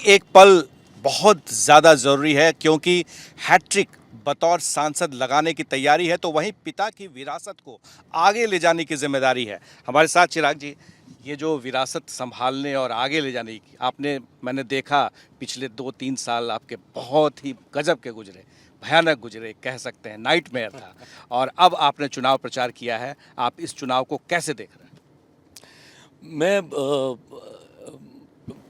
एक पल बहुत ज़्यादा ज़रूरी है क्योंकि हैट्रिक बतौर सांसद लगाने की तैयारी है, तो वहीं पिता की विरासत को आगे ले जाने की जिम्मेदारी है। हमारे साथ चिराग जी, ये जो विरासत संभालने और आगे ले जाने की मैंने देखा पिछले 2-3 साल आपके बहुत ही गजब के गुजरे, भयानक गुजरे कह सकते हैं, नाइटमेयर था। और अब आपने चुनाव प्रचार किया है, आप इस चुनाव को कैसे देख रहे हैं? मैं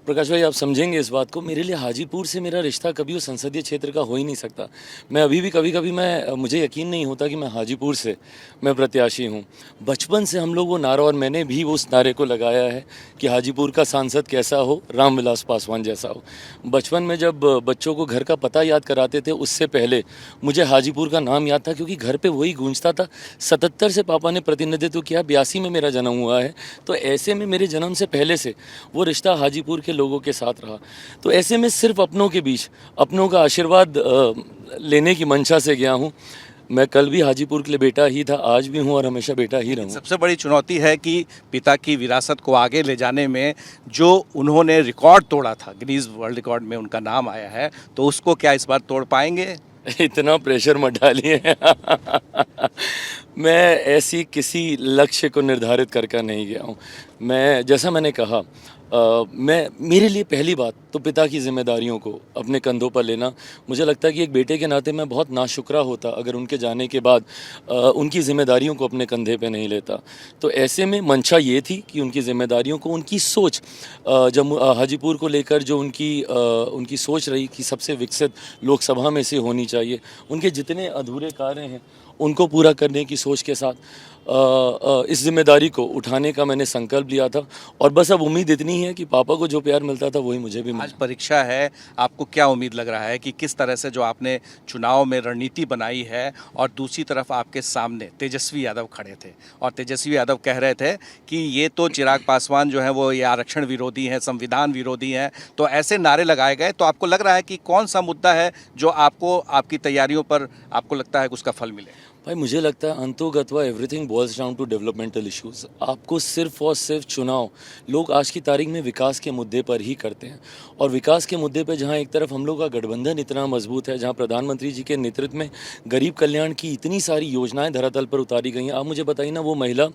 प्रकाश भाई, आप समझेंगे इस बात को। मेरे लिए हाजीपुर से मेरा रिश्ता कभी उस संसदीय क्षेत्र का हो ही नहीं सकता। मैं अभी भी कभी कभी मुझे यकीन नहीं होता कि मैं हाजीपुर से मैं प्रत्याशी हूँ। बचपन से हम लोग वो नारा, और मैंने भी उस नारे को लगाया है कि हाजीपुर का सांसद कैसा हो, रामविलास पासवान जैसा हो। बचपन में जब बच्चों को घर का पता याद कराते थे, उससे पहले मुझे हाजीपुर का नाम याद था, क्योंकि घर पे वही गूंजता था। 77 से पापा ने प्रतिनिधित्व किया, 82 में मेरा जन्म हुआ है। तो ऐसे में मेरे जन्म से पहले से वो रिश्ता हाजीपुर के लोगों के साथ रहा। तो ऐसे में सिर्फ अपनों के बीच अपनों का आशीर्वाद लेने की मंशा से गया हूँ। मैं कल भी हाजीपुर के लिए बेटा ही था, आज भी हूँ और हमेशा बेटा ही रहूँ। सबसे बड़ी चुनौती है कि पिता की विरासत को आगे ले जाने में जो उन्होंने रिकॉर्ड तोड़ा था, गिनीज वर्ल्ड रिकॉर्ड में उनका नाम आया है, तो उसको क्या इस बार तोड़ पाएंगे? इतना प्रेशर मत डालिए। मैं ऐसी किसी लक्ष्य को निर्धारित करके नहीं गया हूँ। मैं, जैसा मैंने कहा, मेरे लिए पहली बात तो पिता की जिम्मेदारियों को अपने कंधों पर लेना। मुझे लगता है कि एक बेटे के नाते मैं बहुत नाशुक्रा होता अगर उनके जाने के बाद उनकी जिम्मेदारियों को अपने कंधे पे नहीं लेता। तो ऐसे में मंशा ये थी कि उनकी जिम्मेदारियों को, उनकी सोच, जब हाजीपुर को लेकर जो उनकी सोच रही कि सबसे विकसित लोकसभा में से होनी चाहिए, उनके जितने अधूरे कार्य हैं उनको पूरा करने की सोच के साथ इस जिम्मेदारी को उठाने का मैंने संकल्प लिया था। और बस अब उम्मीद इतनी है कि पापा को जो प्यार मिलता था वही मुझे भी आज मिला। परीक्षा है, आपको क्या उम्मीद लग रहा है कि किस तरह से जो आपने चुनाव में रणनीति बनाई है, और दूसरी तरफ आपके सामने तेजस्वी यादव खड़े थे और तेजस्वी यादव कह रहे थे कि ये तो चिराग पासवान जो है वो ये आरक्षण विरोधी हैं, संविधान विरोधी हैं, तो ऐसे नारे लगाए गए। तो आपको लग रहा है कि कौन सा मुद्दा है जो आपको आपकी तैयारियों पर आपको लगता है कि उसका फल मिले? भाई, मुझे लगता है अंतोगत्वा everything boils down to developmental issues. आपको सिर्फ और सिर्फ चुनाव, लोग आज की तारीख में विकास के मुद्दे पर ही करते हैं। और विकास के मुद्दे पर जहां एक तरफ हम लोग का गठबंधन इतना मजबूत है, जहां प्रधानमंत्री जी के नेतृत्व में गरीब कल्याण की इतनी सारी योजनाएं धरातल पर उतारी गई हैं। आप मुझे बताइए ना, वो महिला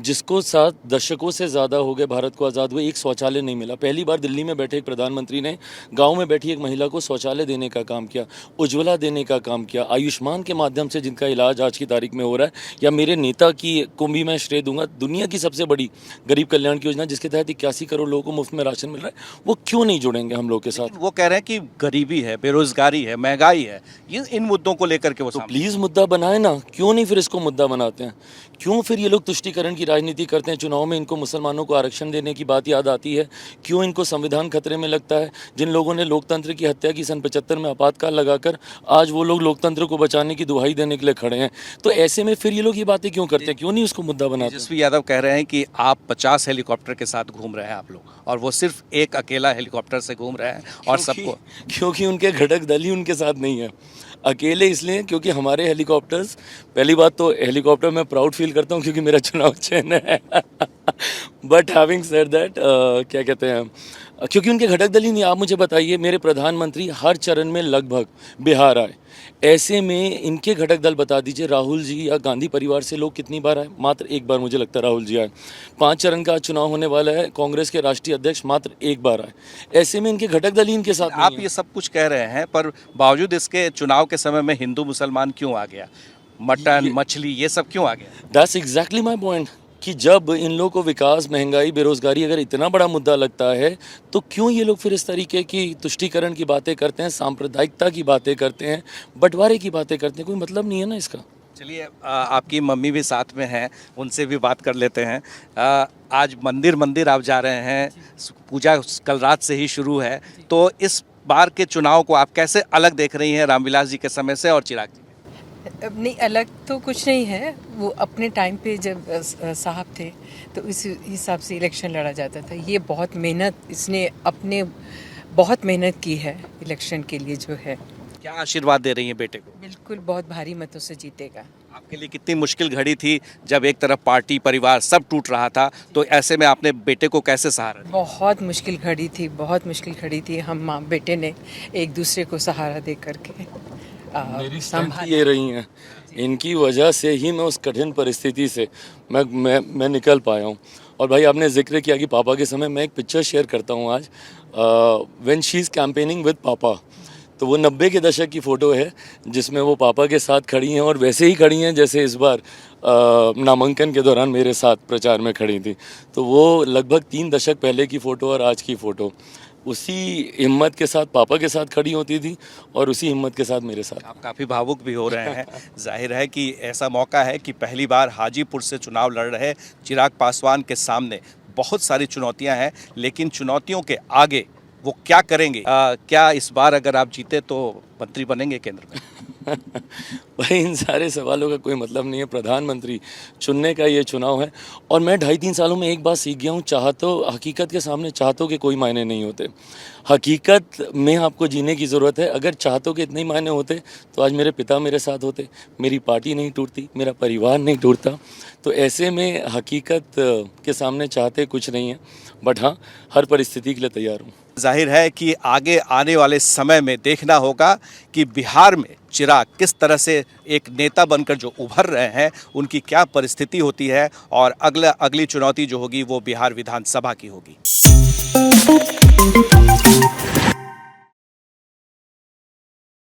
जिसको 7 दशकों से ज़्यादा हो गए भारत को आज़ाद हुए, एक शौचालय नहीं मिला। पहली बार दिल्ली में बैठे एक प्रधानमंत्री ने गाँव में बैठी एक महिला को शौचालय देने का काम किया, उज्ज्वला देने का काम किया, आयुष्मान के माध्यम से जिनका इलाज आज की तारीख में हो रहा है। या मेरे नेता की को भी मैं श्रेय दूंगा, दुनिया की सबसे बड़ी गरीब कल्याण की योजना जिसके तहत 81 करोड़ लोगों को मुफ्त में राशन मिल रहा है, वो क्यों नहीं जुड़ेंगे हम लोग के साथ? वो कह रहे हैं कि गरीबी है, बेरोजगारी है, महंगाई है, ये इन मुद्दों को लेकर के वो तो सामने। प्लीज़ मुद्दा बनाए ना, क्यों नहीं फिर इसको मुद्दा बनाते हैं? क्यों फिर ये लोग तुष्टीकरण की राजनीति करते हैं? चुनाव में इनको मुसलमानों को आरक्षण देने की बात याद आती है। क्यों इनको संविधान खतरे में लगता है? जिन लोगों ने लोकतंत्र की हत्या की सन 75 में आपातकाल लगाकर, आज वो लोग लोकतंत्र को बचाने की दुहाई देने के लिए खड़े हैं। तो ऐसे में फिर ये लोग ये बातें क्यों करते हैं? क्यों नहीं उसको मुद्दा बनाते? तेजस्वी यादव कह रहे हैं कि आप 50 हेलीकॉप्टर के साथ घूम रहे हैं आप लोग, और वो सिर्फ एक अकेला हेलीकॉप्टर से घूम रहे हैं और सबको। क्योंकि उनके घटक दल ही उनके साथ नहीं है। अकेले इसलिए क्योंकि हमारे हेलीकॉप्टर्स, पहली बात तो हेलीकॉप्टर मैं प्राउड फील करता हूँ क्योंकि मेरा चुनाव चिन्ह है। बट हैविंग सेड दैट, क्या कहते हैं, क्योंकि उनके घटक दल ही नहीं। आप मुझे बताइए, मेरे प्रधानमंत्री हर चरण में लगभग बिहार आए। ऐसे में इनके घटक दल बता दीजिए, राहुल जी या गांधी परिवार से लोग कितनी बार आए? मात्र एक बार मुझे लगता है राहुल जी आए। 5 चरण का चुनाव होने वाला है, कांग्रेस के राष्ट्रीय अध्यक्ष मात्र एक बार आए। ऐसे में इनके घटक दल ही इनके साथ आप नहीं ये सब कुछ कह रहे हैं, पर बावजूद इसके चुनाव के समय में हिंदू मुसलमान क्यों आ गया, मटन मछली ये सब क्यों आ गया? दैट्स एग्जैक्टली माई पॉइंट, कि जब इन लोगों को विकास, महंगाई, बेरोजगारी अगर इतना बड़ा मुद्दा लगता है, तो क्यों ये लोग फिर इस तरीके की तुष्टीकरण की बातें करते हैं, सांप्रदायिकता की बातें करते हैं, बंटवारे की बातें करते हैं? कोई मतलब नहीं है ना इसका। चलिए, आपकी मम्मी भी साथ में हैं, उनसे भी बात कर लेते हैं। आज मंदिर मंदिर आप जा रहे हैं, पूजा कल रात से ही शुरू है, तो इस बार के चुनाव को आप कैसे अलग देख रही हैं रामविलास जी के समय से और चिराग जी? अब नहीं, अलग तो कुछ नहीं है। वो अपने टाइम पे जब साहब थे तो इस हिसाब से इलेक्शन लड़ा जाता था। ये बहुत मेहनत, इसने अपने बहुत मेहनत की है इलेक्शन के लिए जो है। क्या आशीर्वाद दे रही हैं बेटे को? बिल्कुल बहुत भारी मतों से जीतेगा। आपके लिए कितनी मुश्किल घड़ी थी जब एक तरफ पार्टी परिवार सब टूट रहा था, तो ऐसे में आपने बेटे को कैसे सहारा दिया? बहुत मुश्किल घड़ी थी, बहुत मुश्किल घड़ी थी। हम माँ बेटे ने एक दूसरे को सहारा दे करके मेरी संभाल। स्ट्रेंथ ये रही हैं, इनकी वजह से ही मैं उस कठिन परिस्थिति से मैं निकल पाया हूँ। और भाई आपने जिक्र किया कि पापा के समय, मैं एक पिक्चर शेयर करता हूँ आज, when she is campaigning with पापा। तो वो 90 के दशक की फ़ोटो है जिसमें वो पापा के साथ खड़ी हैं और वैसे ही खड़ी हैं जैसे इस बार नामांकन के दौरान मेरे साथ प्रचार में खड़ी थी। तो वो लगभग 3 दशक पहले की फ़ोटो और आज की फ़ोटो, उसी हिम्मत के साथ पापा के साथ खड़ी होती थी और उसी हिम्मत के साथ मेरे साथ। आप काफ़ी भावुक भी हो रहे हैं। जाहिर है कि ऐसा मौका है कि पहली बार हाजीपुर से चुनाव लड़ रहे चिराग पासवान के सामने बहुत सारी चुनौतियां हैं, लेकिन चुनौतियों के आगे वो क्या करेंगे? क्या इस बार अगर आप जीते तो मंत्री बनेंगे केंद्र में? भाई इन सारे सवालों का कोई मतलब नहीं है। प्रधानमंत्री चुनने का ये चुनाव है और मैं 2.5-3 सालों में एक बात सीख गया हूँ, चाहतों हकीकत के सामने चाहतों के कोई मायने नहीं होते। हकीकत में आपको जीने की ज़रूरत है। अगर चाहतों के इतने ही मायने होते तो आज मेरे पिता मेरे साथ होते, मेरी पार्टी नहीं टूटती, मेरा परिवार नहीं टूटता। तो ऐसे में हकीकत के सामने चाहते कुछ नहीं है, बट हाँ, हर परिस्थिति के लिए तैयार हूँ। जाहिर है कि आगे आने वाले समय में देखना होगा कि बिहार में चिराग किस तरह से एक नेता बनकर जो उभर रहे हैं, उनकी क्या परिस्थिति होती है, और अगली चुनौती जो होगी वो बिहार विधानसभा की होगी।